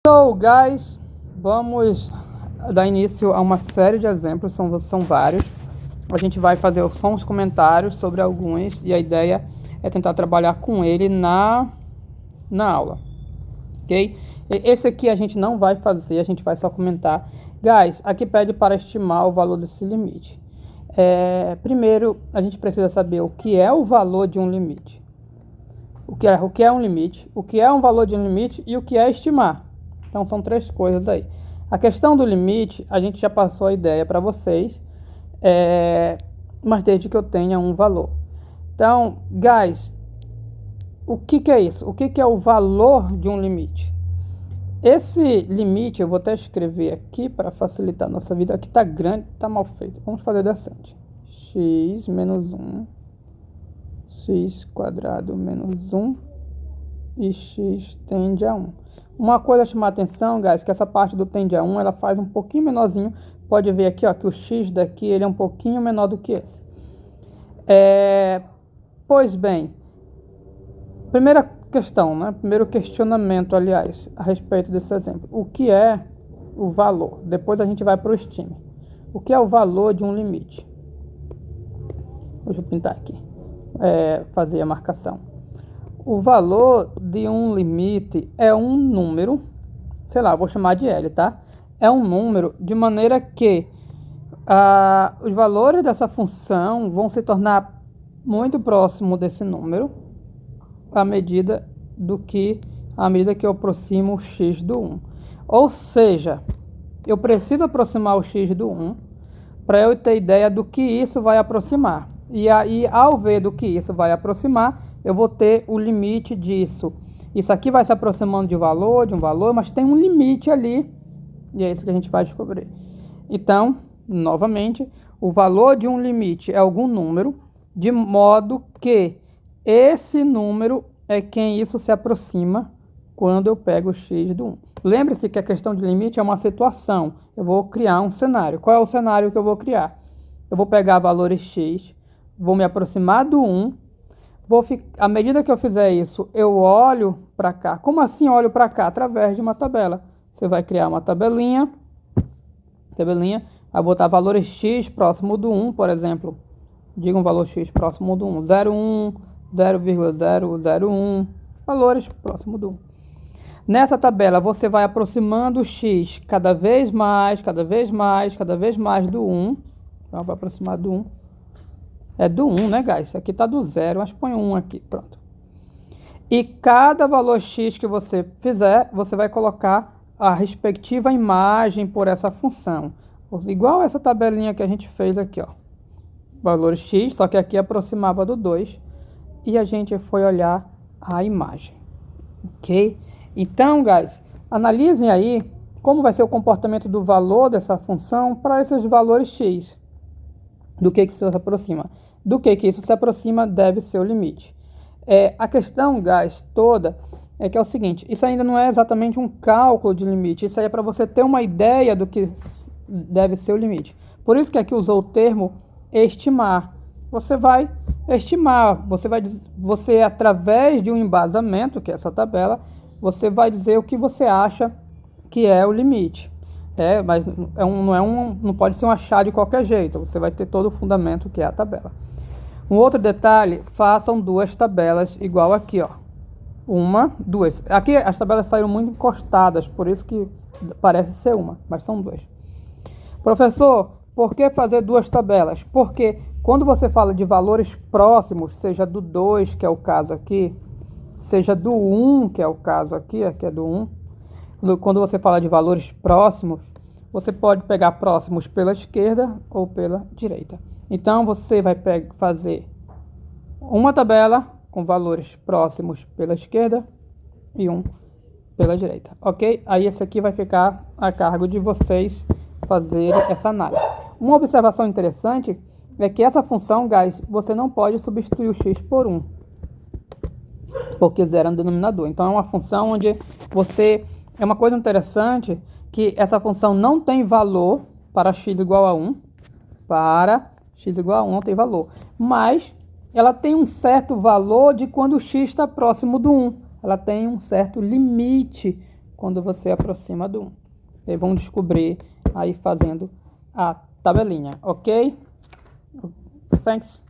So, guys, vamos dar início a uma série de exemplos, são vários. A gente vai fazer só uns comentários sobre alguns e a ideia é tentar trabalhar com ele na aula, ok? Esse aqui a gente não vai fazer, a gente vai só comentar. Guys, aqui pede para estimar o valor desse limite. Primeiro, a gente precisa saber o que é o valor de um limite. O que é um limite, o que é um valor de um limite e o que é estimar. Então são três coisas aí. A questão do limite, a gente já passou a ideia para vocês, mas desde que eu tenha um valor. Então, guys, o que é isso? O que é o valor de um limite? Esse limite, eu vou até escrever aqui para facilitar a nossa vida. Aqui está grande, está mal feito. Vamos fazer decente. X menos 1, x quadrado menos 1 e x tende a 1. Uma coisa a chamar a atenção, guys, que essa parte do tende a 1, ela faz um pouquinho menorzinho. Pode ver aqui, ó, que o x daqui, ele é um pouquinho menor do que esse. Pois bem, primeira questão, né? Primeiro questionamento, aliás, a respeito desse exemplo. O que é o valor? Depois a gente vai para o estime. O que é o valor de um limite? Deixa eu pintar aqui. Fazer a marcação. O valor de um limite é um número, sei lá, vou chamar de L, tá? É um número de maneira que os valores dessa função vão se tornar muito próximo desse número à medida que eu aproximo o x do 1. Ou seja, eu preciso aproximar o x do 1 para eu ter ideia do que isso vai aproximar. E aí, ao ver do que isso vai aproximar, eu vou ter o limite disso. Isso aqui vai se aproximando de um valor, mas tem um limite ali. E é isso que a gente vai descobrir. Então, novamente, o valor de um limite é algum número, de modo que esse número é quem isso se aproxima quando eu pego o x do 1. Lembre-se que a questão de limite é uma situação. Eu vou criar um cenário. Qual é o cenário que eu vou criar? Eu vou pegar valores x, vou me aproximar do 1, à medida que eu fizer isso, eu olho para cá. Como assim olho para cá? Através de uma tabela. Você vai criar uma tabelinha, vai botar valores x próximo do 1, por exemplo. Diga um valor x próximo do 1, 0,1, 0,001, valores próximo do 1. Nessa tabela, você vai aproximando o x cada vez mais do 1. Então, vai aproximar do 1. É do 1, né, guys? Isso aqui tá do 0, mas põe 1 aqui, pronto. E cada valor x que você fizer, você vai colocar a respectiva imagem por essa função. Igual essa tabelinha que a gente fez aqui, ó. Valor x, só que aqui aproximava do 2. E a gente foi olhar a imagem. Ok? Então, guys, analisem aí como vai ser o comportamento do valor dessa função para esses valores x. Do que isso se aproxima? Do que isso se aproxima deve ser o limite. A questão, guys, toda é que é o seguinte: isso ainda não é exatamente um cálculo de limite. Isso aí é para você ter uma ideia do que deve ser o limite. Por isso que aqui usou o termo estimar. Você vai estimar, você através de um embasamento, que é essa tabela, você vai dizer o que você acha que é o limite. Mas não pode ser um achado de qualquer jeito. Você vai ter todo o fundamento que é a tabela. Um outro detalhe, façam duas tabelas igual aqui, ó. Uma, duas. Aqui as tabelas saíram muito encostadas, por isso que parece ser uma, mas são duas. Professor, por que fazer duas tabelas? Porque quando você fala de valores próximos, seja do 2, que é o caso aqui, seja do 1, que é o caso aqui é do 1, quando você fala de valores próximos, você pode pegar próximos pela esquerda ou pela direita. Então, você vai fazer uma tabela com valores próximos pela esquerda e um pela direita, ok? Aí, esse aqui vai ficar a cargo de vocês fazerem essa análise. Uma observação interessante é que essa função, guys, você não pode substituir o x por 1, porque 0 é um denominador. Então, é uma função onde é uma coisa interessante que essa função não tem valor para x igual a 1. Para x igual a 1 não tem valor. Mas ela tem um certo valor de quando o x está próximo do 1. Ela tem um certo limite quando você aproxima do 1. E vamos descobrir aí fazendo a tabelinha, ok? Thanks.